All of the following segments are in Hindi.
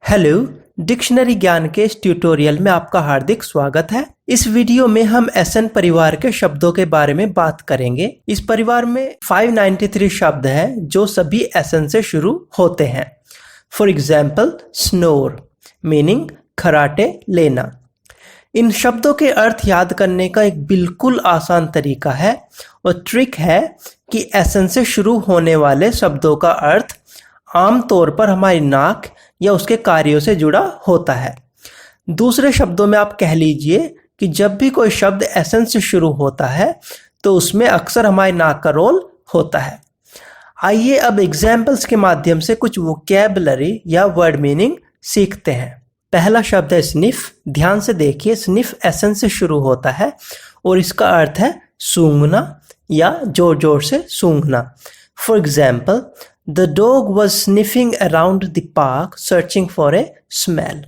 हेलो, डिक्शनरी ज्ञान के इस ट्यूटोरियल में आपका हार्दिक स्वागत है। इस वीडियो में हम एसन परिवार के शब्दों के बारे में बात करेंगे। इस परिवार में 593 शब्द हैं जो सभी एसन से शुरू होते हैं। फॉर एग्जाम्पल, स्नोर मीनिंग खराटे लेना। इन शब्दों के अर्थ याद करने का एक बिल्कुल आसान तरीका है और ट्रिक है कि एसन से शुरू होने वाले शब्दों का अर्थ आमतौर पर हमारी नाक या उसके कार्यों से जुड़ा होता है। दूसरे शब्दों में आप कह लीजिए कि जब भी कोई शब्द एसन से शुरू होता है तो उसमें अक्सर हमारी नाक का रोल होता है। आइए अब एग्जाम्पल्स के माध्यम से कुछ वोकैबुलरी या वर्ड मीनिंग सीखते हैं। पहला शब्द है स्निफ। ध्यान से देखिए, स्निफ एसन से शुरू होता है और इसका अर्थ है सूंघना या जोर जोर से सूंघना। For example, The dog was sniffing around the park searching for a smell.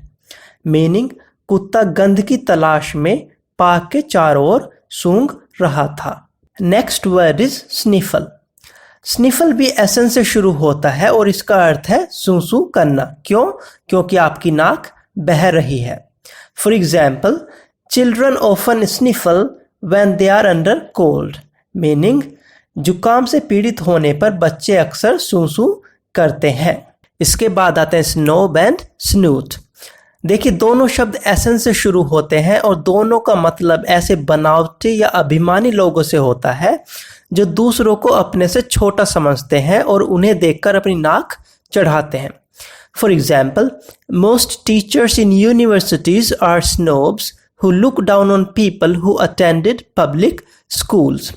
Meaning, कुत्ता गंध की तलाश में पार्क के चारों ओर सूंघ रहा था। Next word is sniffle. Sniffle भी एसन से शुरू होता है और इसका अर्थ है सूं करना। क्यों? क्योंकि आपकी नाक बह रही है। For example, children often sniffle when they are under cold. Meaning, जुकाम से पीड़ित होने पर बच्चे अक्सर सूं करते हैं। इसके बाद आते हैं स्नोब एंड स्नूट। देखिए, दोनों शब्द एसन से शुरू होते हैं और दोनों का मतलब ऐसे बनावटी या अभिमानी लोगों से होता है जो दूसरों को अपने से छोटा समझते हैं और उन्हें देखकर अपनी नाक चढ़ाते हैं। For example, most teachers in universities are snobs who look down on people who attended public schools.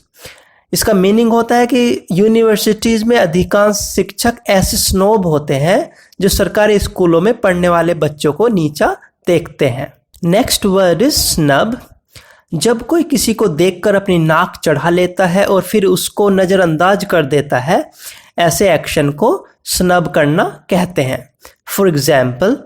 इसका मीनिंग होता है कि यूनिवर्सिटीज़ में अधिकांश शिक्षक ऐसे स्नोब होते हैं जो सरकारी स्कूलों में पढ़ने वाले बच्चों को नीचा देखते हैं। Next word is snub. जब कोई किसी को देखकर अपनी नाक चढ़ा लेता है और फिर उसको नज़रअंदाज कर देता है, ऐसे एक्शन को स्नब करना कहते हैं। For example,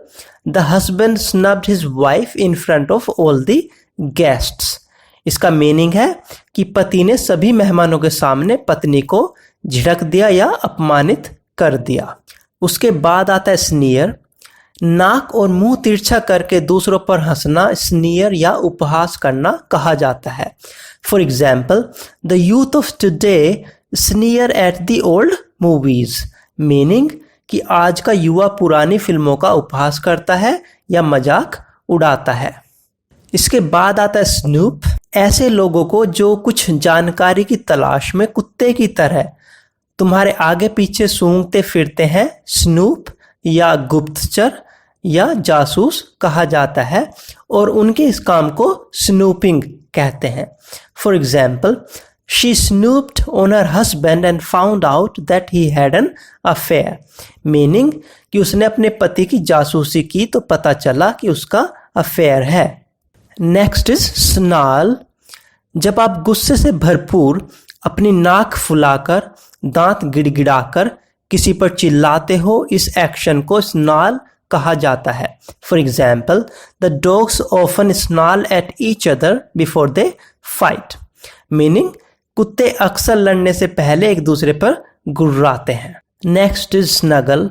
the husband snubbed his wife in front of all the guests. इसका मीनिंग है कि पति ने सभी मेहमानों के सामने पत्नी को झिड़क दिया या अपमानित कर दिया। उसके बाद आता है स्नीयर। नाक और मुंह तिरछा करके दूसरों पर हंसना स्नीयर या उपहास करना कहा जाता है। For example, the youth of today sneer at the old movies. Meaning कि आज का युवा पुरानी फिल्मों का उपहास करता है या मजाक उड़ाता है। इसके बाद आता है स्नूप। ऐसे लोगों को जो कुछ जानकारी की तलाश में कुत्ते की तरह तुम्हारे आगे पीछे सूंघते फिरते हैं स्नूप या गुप्तचर या जासूस कहा जाता है और उनके इस काम को स्नूपिंग कहते हैं। For example, she snooped on her husband and found out that he had an affair. Meaning कि उसने अपने पति की जासूसी की तो पता चला कि उसका अफेयर है। Next is snarl. जब आप गुस्से से भरपूर अपनी नाक फुलाकर दांत गिड़गिड़ाकर किसी पर चिल्लाते हो, इस एक्शन को स्नाल कहा जाता है। For example, the dogs often snarl at each other before they fight. Meaning कुत्ते अक्सर लड़ने से पहले एक दूसरे पर गुर्राते हैं। Next is snuggle.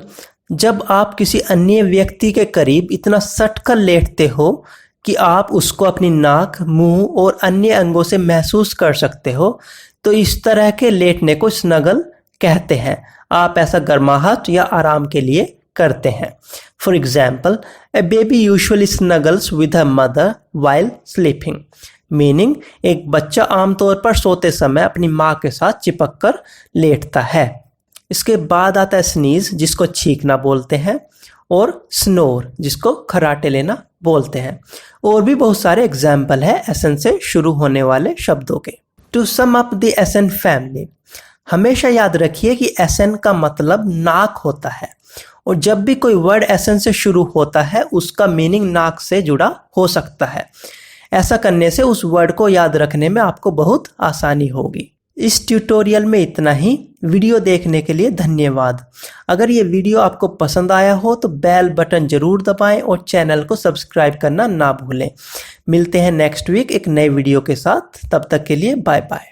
जब आप किसी अन्य व्यक्ति के करीब इतना सटकर लेटते हो कि आप उसको अपनी नाक, मुंह और अन्य अंगों से महसूस कर सकते हो, तो इस तरह के लेटने को स्नगल कहते हैं। आप ऐसा गर्माहट या आराम के लिए करते हैं। For example, a baby usually snuggles with her mother while sleeping. Meaning एक बच्चा आमतौर पर सोते समय अपनी माँ के साथ चिपक कर लेटता है। इसके बाद आता है स्नीज, जिसको छींकना बोलते हैं, और स्नोर, जिसको खराटे लेना बोलते हैं। और भी बहुत सारे एग्जाम्पल है एसन से शुरू होने वाले शब्दों के। टू सम अप द एसन फैमिली, हमेशा याद रखिए कि एसन का मतलब नाक होता है और जब भी कोई वर्ड एसन से शुरू होता है उसका मीनिंग नाक से जुड़ा हो सकता है। ऐसा करने से उस वर्ड को याद रखने में आपको बहुत आसानी होगी। इस ट्यूटोरियल में इतना ही। वीडियो देखने के लिए धन्यवाद। अगर ये वीडियो आपको पसंद आया हो तो बेल बटन जरूर दबाएं और चैनल को सब्सक्राइब करना ना भूलें। मिलते हैं नेक्स्ट वीक एक नए वीडियो के साथ। तब तक के लिए बाय बाय।